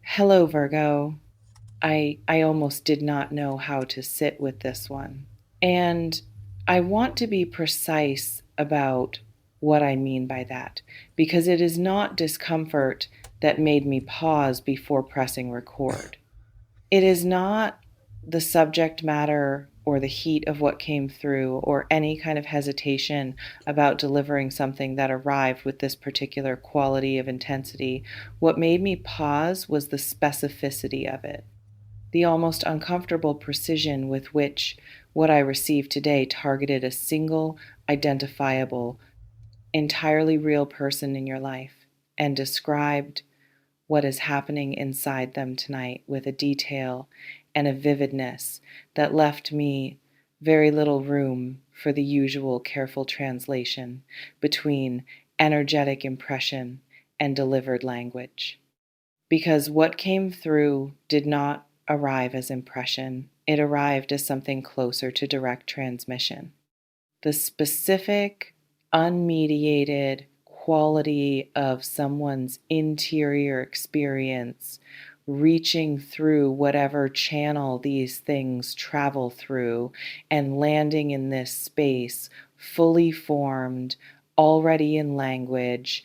Hello, Virgo. I almost did not know how to sit with this one. And I want to be precise about what I mean by that, because it is not discomfort that made me pause before pressing record. It is not the subject matter or the heat of what came through or any kind of hesitation about delivering something that arrived with this particular quality of intensity. What made me pause was the specificity of it, the almost uncomfortable precision with which what I received today targeted a single, identifiable, entirely real person in your life and described what is happening inside them tonight with a detail and a vividness that left me very little room for the usual careful translation between energetic impression and delivered language. Because what came through did not arrive as impression, it arrived as something closer to direct transmission. The specific, unmediated quality of someone's interior experience reaching through whatever channel these things travel through and landing in this space fully formed, already in language,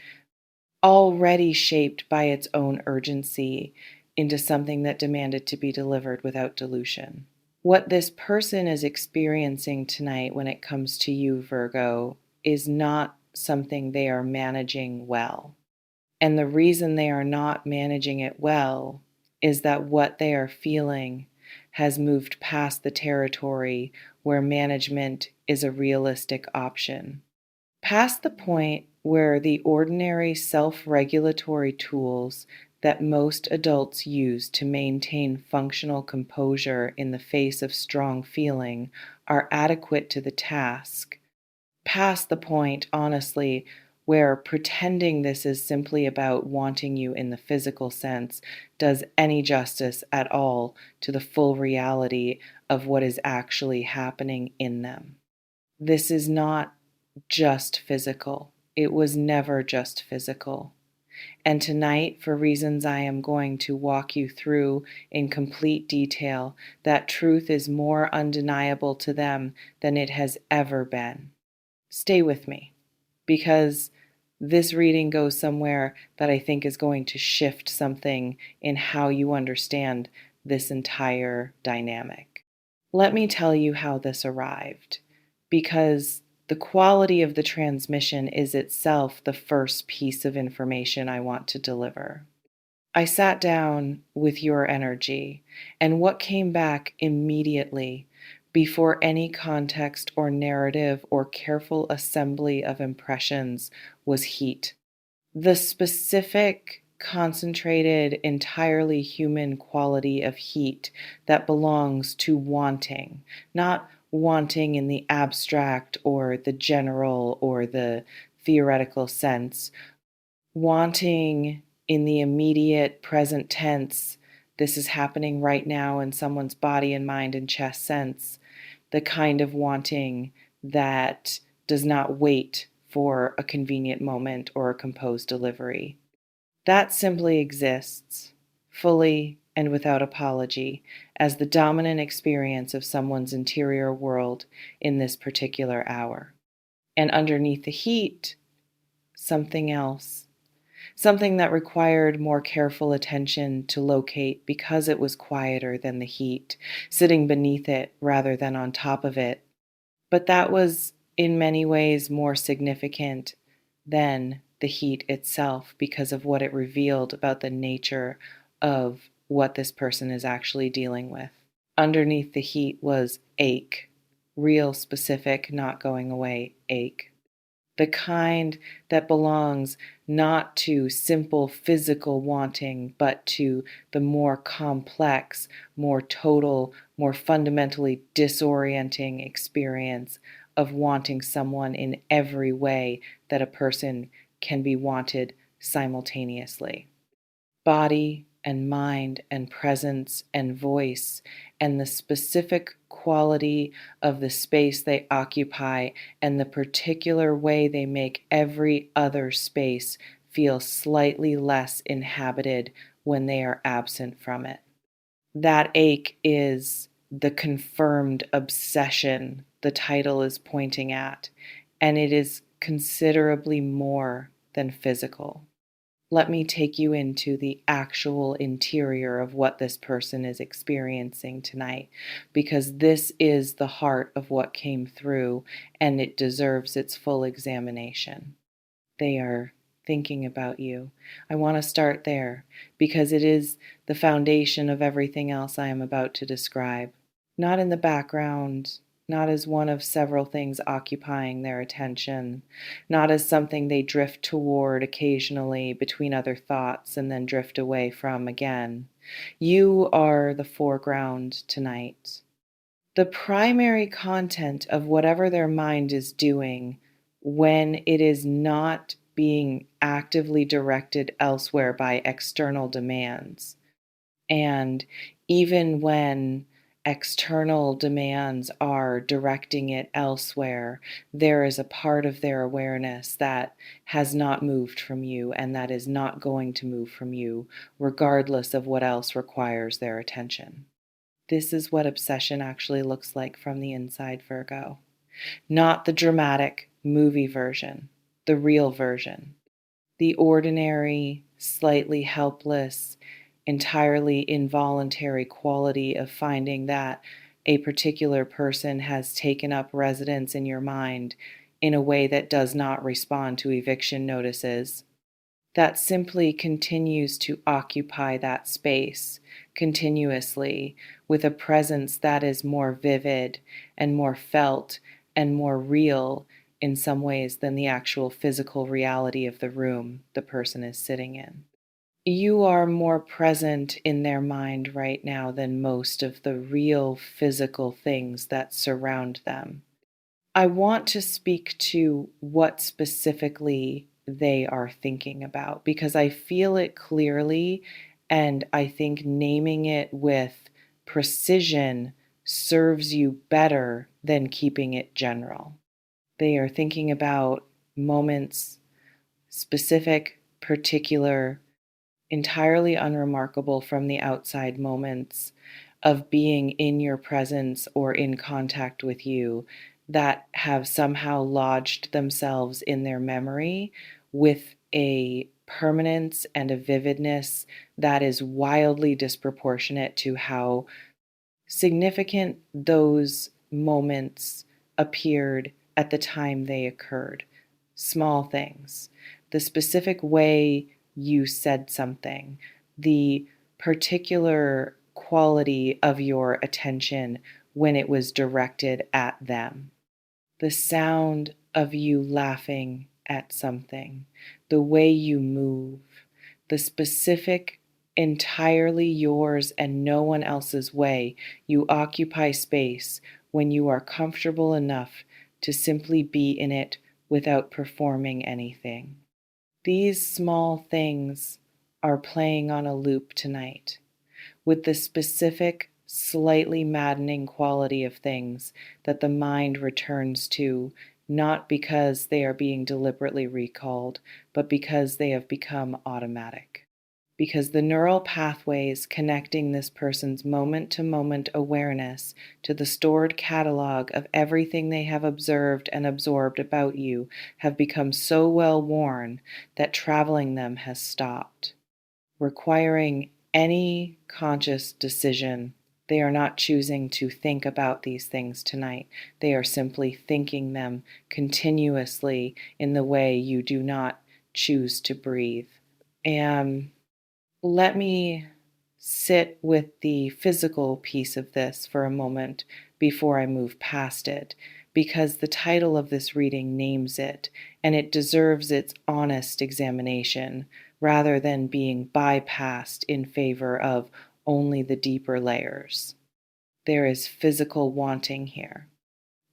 already shaped by its own urgency into something that demanded to be delivered without dilution. What this person is experiencing tonight when it comes to you, Virgo, is not something they are managing well. And the reason they are not managing it well is that what they are feeling has moved past the territory where management is a realistic option, past the point where the ordinary self regulatory tools that most adults use to maintain functional composure in the face of strong feeling are adequate to the task. Past the point, honestly, where pretending this is simply about wanting you in the physical sense does any justice at all to the full reality of what is actually happening in them. This is not just physical. It was never just physical. And tonight, for reasons I am going to walk you through in complete detail, that truth is more undeniable to them than it has ever been. Stay with me, because this reading goes somewhere that I think is going to shift something in how you understand this entire dynamic. Let me tell you how this arrived, because the quality of the transmission is itself the first piece of information I want to deliver. I sat down with your energy, and what came back immediately, before any context or narrative or careful assembly of impressions, was heat. The specific, concentrated, entirely human quality of heat that belongs to wanting, not wanting in the abstract or the general or the theoretical sense, wanting in the immediate present tense. This is happening right now in someone's body and mind and chest sense, the kind of wanting that does not wait for a convenient moment or a composed delivery. That simply exists, fully and without apology, as the dominant experience of someone's interior world in this particular hour. And underneath the heat, something else, something that required more careful attention to locate because it was quieter than the heat, sitting beneath it rather than on top of it. But that was in many ways more significant than the heat itself because of what it revealed about the nature of what this person is actually dealing with. Underneath the heat was ache, real, specific, not going away ache. The kind that belongs not to simple physical wanting, but to the more complex, more total, more fundamentally disorienting experience of wanting someone in every way that a person can be wanted simultaneously. Body and mind and presence and voice, and the specific quality of the space they occupy, and the particular way they make every other space feel slightly less inhabited when they are absent from it. That ache is the confirmed obsession the title is pointing at, and it is considerably more than physical. Let me take you into the actual interior of what this person is experiencing tonight, because this is the heart of what came through and it deserves its full examination. They are thinking about you. I want to start there because it is the foundation of everything else I am about to describe. Not in the background, not as one of several things occupying their attention, not as something they drift toward occasionally between other thoughts and then drift away from again. You are the foreground tonight. The primary content of whatever their mind is doing when it is not being actively directed elsewhere by external demands. And even when external demands are directing it elsewhere, there is a part of their awareness that has not moved from you and that is not going to move from you, regardless of what else requires their attention. This is what obsession actually looks like from the inside, Virgo. Not the dramatic movie version, the real version. The ordinary, slightly helpless, entirely involuntary quality of finding that a particular person has taken up residence in your mind in a way that does not respond to eviction notices, that simply continues to occupy that space continuously with a presence that is more vivid and more felt and more real in some ways than the actual physical reality of the room the person is sitting in. You are more present in their mind right now than most of the real physical things that surround them. I want to speak to what specifically they are thinking about because I feel it clearly, and I think naming it with precision serves you better than keeping it general. They are thinking about moments, specific, particular, entirely unremarkable from the outside moments of being in your presence or in contact with you that have somehow lodged themselves in their memory with a permanence and a vividness that is wildly disproportionate to how significant those moments appeared at the time they occurred. Small things. The specific way you said something, the particular quality of your attention when it was directed at them, the sound of you laughing at something, the way you move, the specific, entirely yours and no one else's way you occupy space when you are comfortable enough to simply be in it without performing anything. These small things are playing on a loop tonight with the specific, slightly maddening quality of things that the mind returns to, not because they are being deliberately recalled, but because they have become automatic. Because the neural pathways connecting this person's moment to moment awareness to the stored catalog of everything they have observed and absorbed about you have become so well worn that traveling them has stopped, requiring any conscious decision. They are not choosing to think about these things tonight. They are simply thinking them continuously in the way you do not choose to breathe. And let me sit with the physical piece of this for a moment before I move past it, because the title of this reading names it, and it deserves its honest examination rather than being bypassed in favor of only the deeper layers. There is physical wanting here.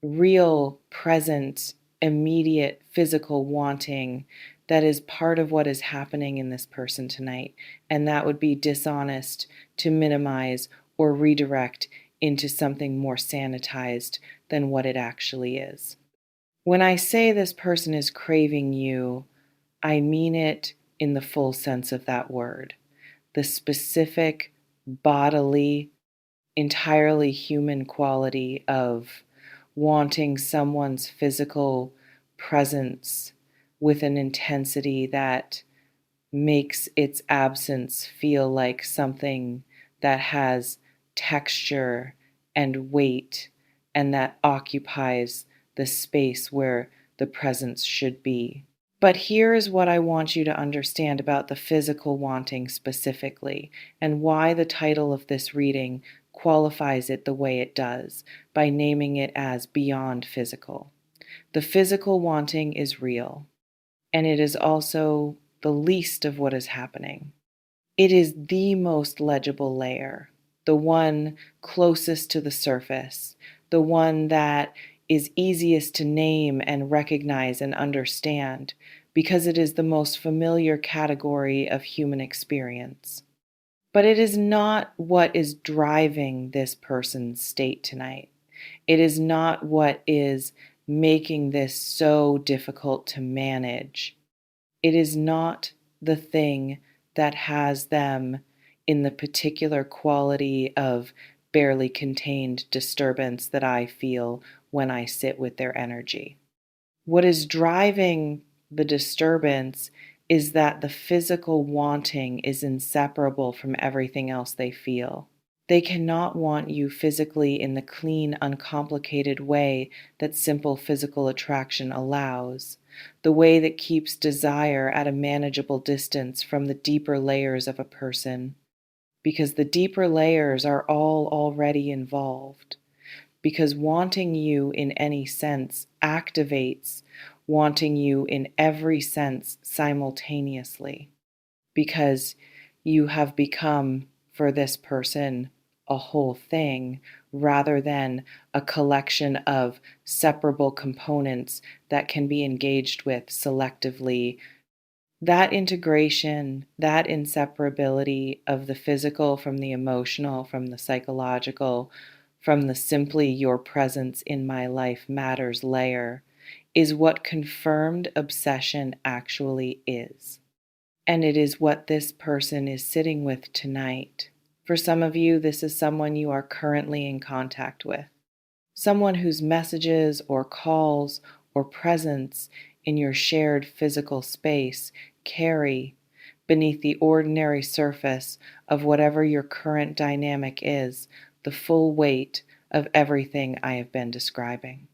Real, present, immediate physical wanting that is part of what is happening in this person tonight. And that would be dishonest to minimize or redirect into something more sanitized than what it actually is. When I say this person is craving you, I mean it in the full sense of that word. the specific bodily, entirely human quality of wanting someone's physical presence with an intensity that makes its absence feel like something that has texture and weight and that occupies the space where the presence should be. But here is what I want you to understand about the physical wanting specifically, and why the title of this reading qualifies it the way it does by naming it as beyond physical. The physical wanting is real, and it is also the least of what is happening. It is the most legible layer, the one closest to the surface, the one that is easiest to name and recognize and understand because it is the most familiar category of human experience. But it is not what is driving this person's state tonight. It is not what is making this so difficult to manage. It is not the thing that has them in the particular quality of barely contained disturbance that I feel when I sit with their energy. What is driving the disturbance is that the physical wanting is inseparable from everything else they feel. They cannot want you physically in the clean, uncomplicated way that simple physical attraction allows, the way that keeps desire at a manageable distance from the deeper layers of a person, because the deeper layers are all already involved. Because wanting you in any sense activates wanting you in every sense simultaneously. Because you have become, for this person, a whole thing rather than a collection of separable components that can be engaged with selectively. That integration, that inseparability of the physical from the emotional, from the psychological, from the simply your presence in my life matters layer is what confirmed obsession actually is. And it is what this person is sitting with tonight. For some of you, this is someone you are currently in contact with, someone whose messages or calls or presence in your shared physical space carry, beneath the ordinary surface of whatever your current dynamic is, the full weight of everything I have been describing.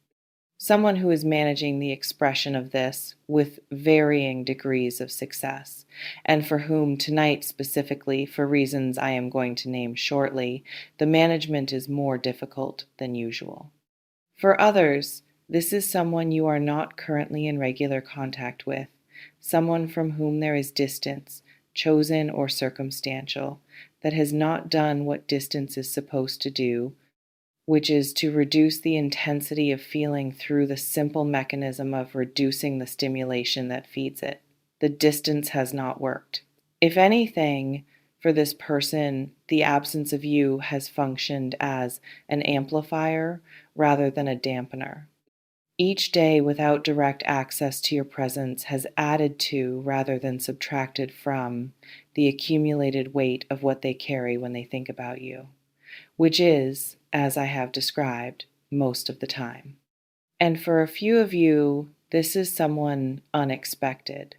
Someone who is managing the expression of this with varying degrees of success, and for whom tonight specifically, for reasons I am going to name shortly, the management is more difficult than usual. For others, this is someone you are not currently in regular contact with, someone from whom there is distance, chosen or circumstantial, that has not done what distance is supposed to do, which is to reduce the intensity of feeling through the simple mechanism of reducing the stimulation that feeds it. The distance has not worked. If anything, for this person, the absence of you has functioned as an amplifier rather than a dampener. Each day without direct access to your presence has added to, rather than subtracted from, the accumulated weight of what they carry when they think about you, which is, as I have described, most of the time. And for a few of you, this is someone unexpected,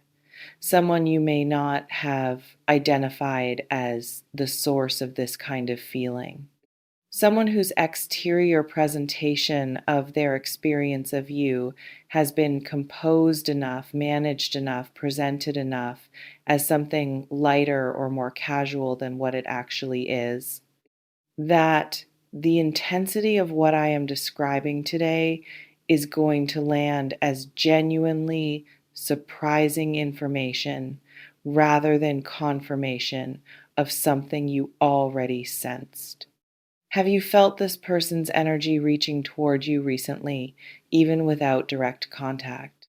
someone you may not have identified as the source of this kind of feeling, someone whose exterior presentation of their experience of you has been composed enough, managed enough, presented enough as something lighter or more casual than what it actually is, that the intensity of what I am describing today is going to land as genuinely surprising information rather than confirmation of something you already sensed. Have you felt this person's energy reaching toward you recently, even without direct contact?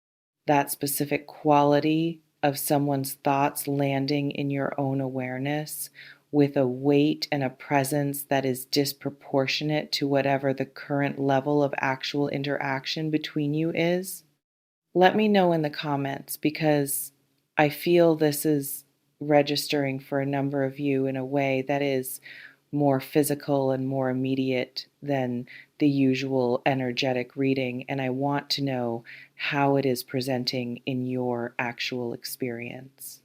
That specific quality of someone's thoughts landing in your own awareness with a weight and a presence that is disproportionate to whatever the current level of actual interaction between you is? Let me know in the comments, because I feel this is registering for a number of you in a way that is more physical and more immediate than the usual energetic reading, and I want to know how it is presenting in your actual experience.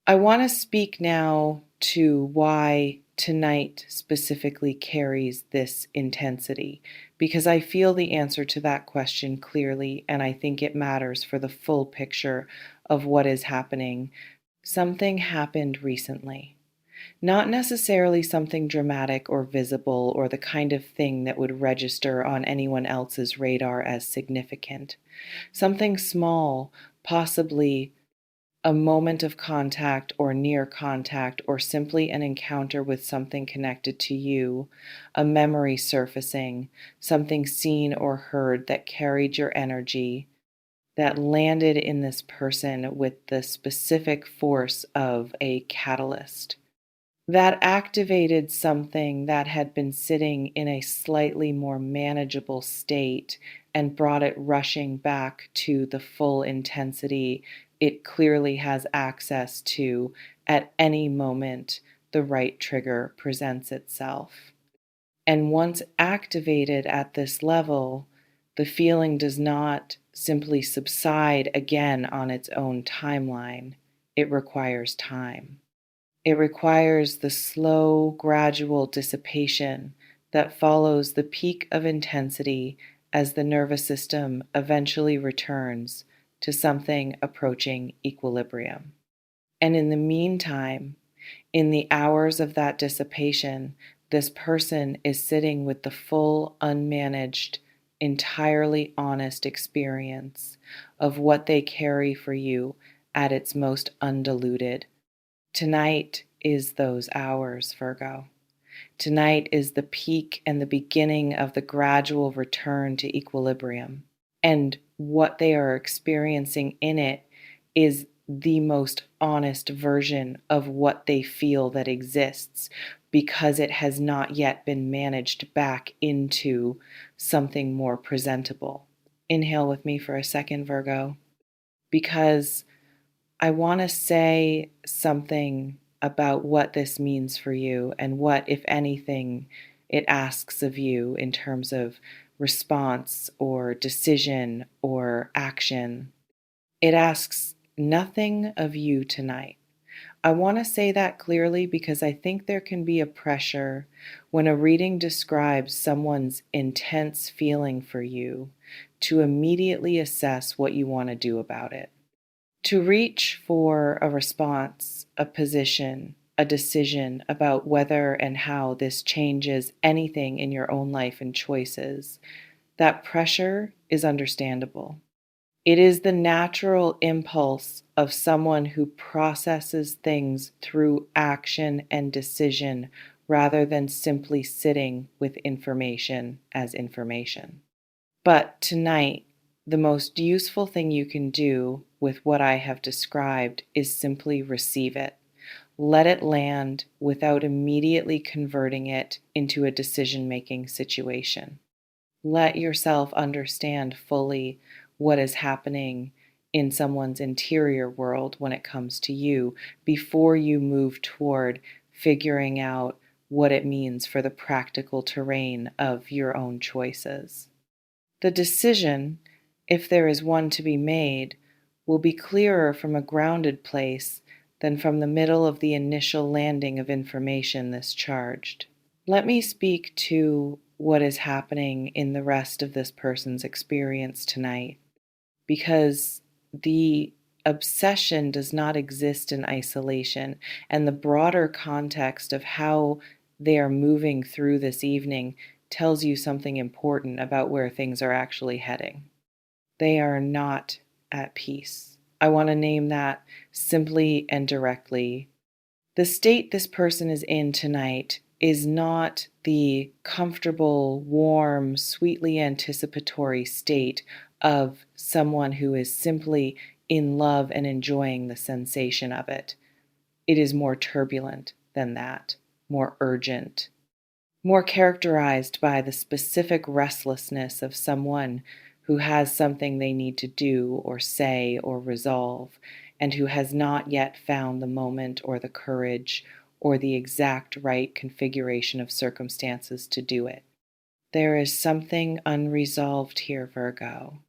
I want to speak now to why tonight specifically carries this intensity, because I feel the answer to that question clearly, and I think it matters for the full picture of what is happening. Something happened recently. Not necessarily something dramatic or visible or the kind of thing that would register on anyone else's radar as significant. Something small, possibly a moment of contact or near contact, or simply an encounter with something connected to you, a memory surfacing, something seen or heard that carried your energy, that landed in this person with the specific force of a catalyst that activated something that had been sitting in a slightly more manageable state and brought it rushing back to the full intensity it clearly has access to at any moment the right trigger presents itself. And once activated at this level, the feeling does not simply subside again on its own timeline. It requires time. It requires the slow, gradual dissipation that follows the peak of intensity as the nervous system eventually returns to something approaching equilibrium. And in the meantime, in the hours of that dissipation, this person is sitting with the full, unmanaged, entirely honest experience of what they carry for you at its most undiluted. Tonight is those hours, Virgo. Tonight is the peak and the beginning of the gradual return to equilibrium. And what they are experiencing in it is the most honest version of what they feel that exists, because it has not yet been managed back into something more presentable. Inhale with me for a second, Virgo, because I want to say something about what this means for you and what, if anything, it asks of you in terms of response or decision or action. It asks nothing of you tonight. I want to say that clearly because I think there can be a pressure when a reading describes someone's intense feeling for you to immediately assess what you want to do about it. To reach for a response, a position, a decision about whether and how this changes anything in your own life and choices, that pressure is understandable. It is the natural impulse of someone who processes things through action and decision rather than simply sitting with information as information. But tonight, the most useful thing you can do with what I have described is simply receive it. Let it land without immediately converting it into a decision-making situation. Let yourself understand fully what is happening in someone's interior world when it comes to you before you move toward figuring out what it means for the practical terrain of your own choices. The decision, if there is one to be made, will be clearer from a grounded place than from the middle of the initial landing of information this charged. Let me speak to what is happening in the rest of this person's experience tonight, because the obsession does not exist in isolation, and the broader context of how they are moving through this evening tells you something important about where things are actually heading. They are not at peace. I want to name that simply and directly. The state this person is in tonight is not the comfortable, warm, sweetly anticipatory state of someone who is simply in love and enjoying the sensation of it. It is more turbulent than that, more urgent, more characterized by the specific restlessness of someone who has something they need to do or say or resolve, and who has not yet found the moment or the courage or the exact right configuration of circumstances to do it. There is something unresolved here, Virgo.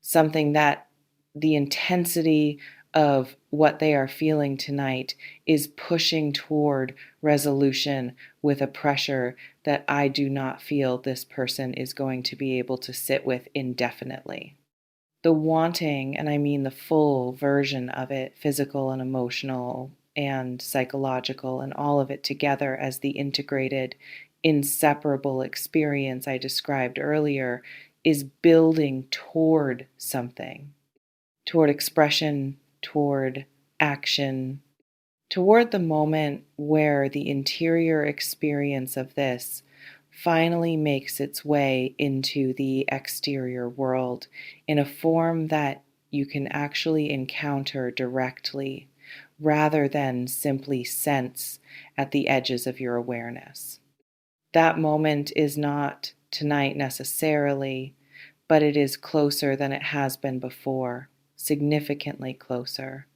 Something that the intensity of what they are feeling tonight is pushing toward resolution with a pressure that I do not feel this person is going to be able to sit with indefinitely. The wanting, and I mean the full version of it, physical and emotional and psychological, and all of it together as the integrated, inseparable experience I described earlier, is building toward something, toward expression, toward action, toward the moment where the interior experience of this finally makes its way into the exterior world in a form that you can actually encounter directly rather than simply sense at the edges of your awareness. That moment is not tonight necessarily, but it is closer than it has been before, significantly closer.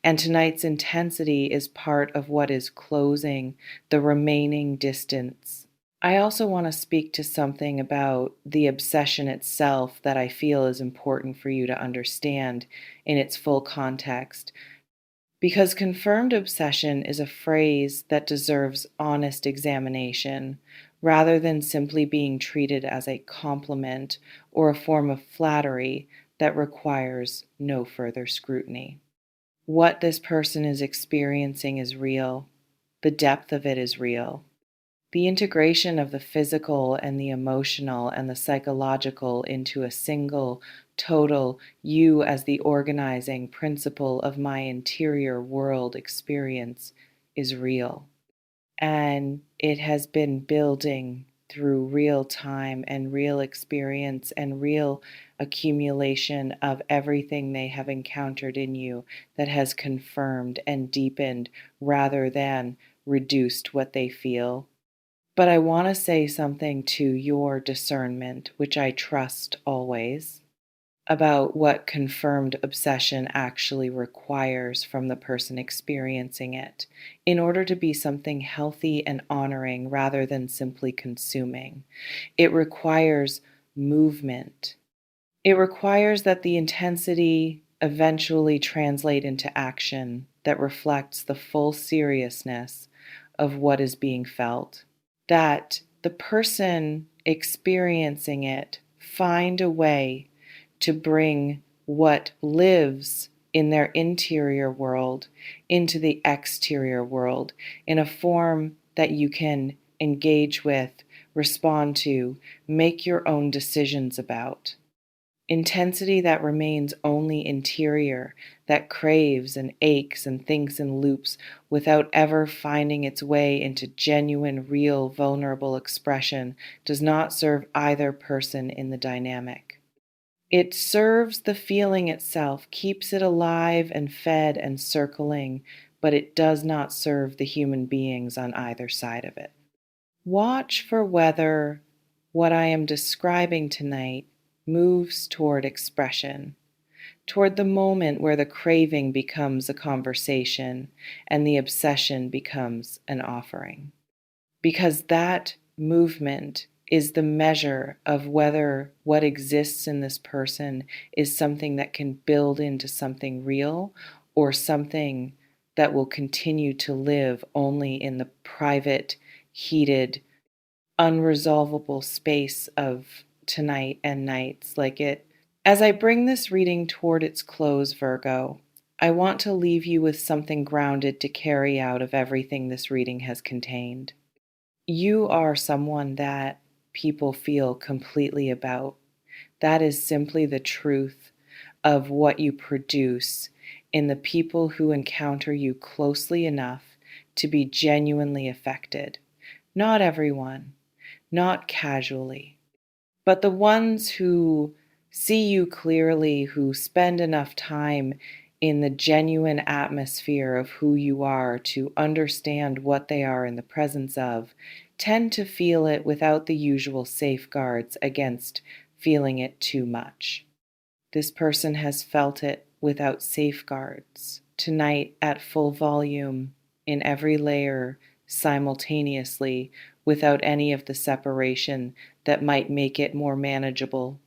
And tonight's intensity is part of what is closing the remaining distance. I also want to speak to something about the obsession itself that I feel is important for you to understand in its full context. Because confirmed obsession is a phrase that deserves honest examination rather than simply being treated as a compliment or a form of flattery that requires no further scrutiny. What this person is experiencing is real. The depth of it is real. The integration of the physical and the emotional and the psychological into a single, total, you as the organizing principle of my interior world experience is real. And it has been building through real time and real experience and real accumulation of everything they have encountered in you that has confirmed and deepened rather than reduced what they feel. But I want to say something to your discernment, which I trust always, about what confirmed obsession actually requires from the person experiencing it in order to be something healthy and honoring rather than simply consuming. It requires movement. It requires that the intensity eventually translate into action that reflects the full seriousness of what is being felt. That the person experiencing it find a way to bring what lives in their interior world into the exterior world in a form that you can engage with, respond to, make your own decisions about. Intensity that remains only interior, that craves and aches and thinks in loops without ever finding its way into genuine, real, vulnerable expression, does not serve either person in the dynamic. It serves the feeling itself, keeps it alive and fed and circling, but it does not serve the human beings on either side of it. Watch for whether what I am describing tonight moves toward expression, toward the moment where the craving becomes a conversation and the obsession becomes an offering. Because that movement is the measure of whether what exists in this person is something that can build into something real or something that will continue to live only in the private, heated, unresolvable space of tonight and nights like it. As I bring this reading toward its close, Virgo, I want to leave you with something grounded to carry out of everything this reading has contained. You are someone that people feel completely about. That is simply the truth of what you produce in the people who encounter you closely enough to be genuinely affected. Not everyone, not casually, but the ones who see you clearly, who spend enough time in the genuine atmosphere of who you are to understand what they are in the presence of, tend to feel it without the usual safeguards against feeling it too much. This person has felt it without safeguards. tonight at full volume in every layer simultaneously without any of the separation that might make it more manageable.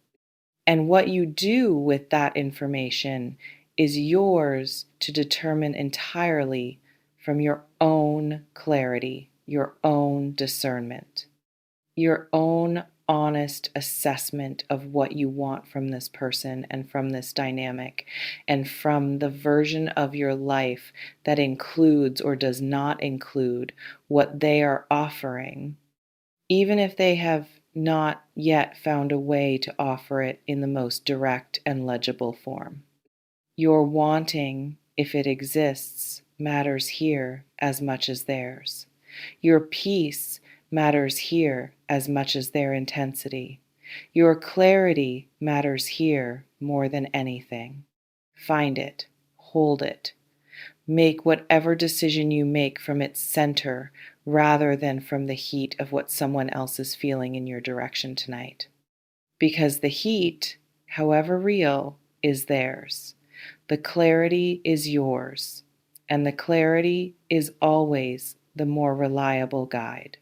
And what you do with that information is yours to determine entirely from your own clarity, your own discernment, your own honest assessment of what you want from this person and from this dynamic, and from the version of your life that includes or does not include what they are offering, even if they have not yet found a way to offer it in the most direct and legible form. Your wanting, if it exists, matters here as much as theirs. Your peace matters here as much as their intensity. Your clarity matters here more than anything. Find it, hold it. Make whatever decision you make from its center rather than from the heat of what someone else is feeling in your direction tonight. Because the heat, however real, is theirs. The clarity is yours, and the clarity is always the more reliable guide.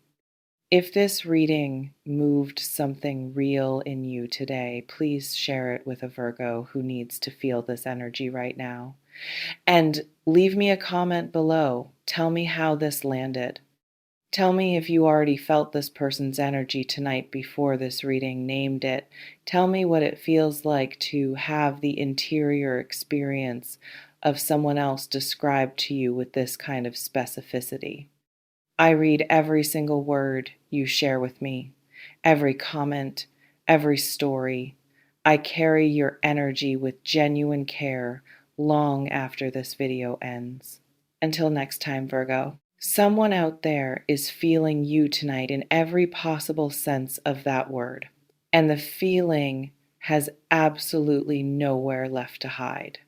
If this reading moved something real in you today, please share it with a Virgo who needs to feel this energy right now. And leave me a comment below. Tell me how this landed. Tell me if you already felt this person's energy tonight before this reading named it. Tell me what it feels like to have the interior experience of someone else described to you with this kind of specificity. I read every single word you share with me, every comment, every story. I carry your energy with genuine care long after this video ends. Until next time, Virgo. Someone out there is feeling you tonight in every possible sense of that word, and the feeling has absolutely nowhere left to hide.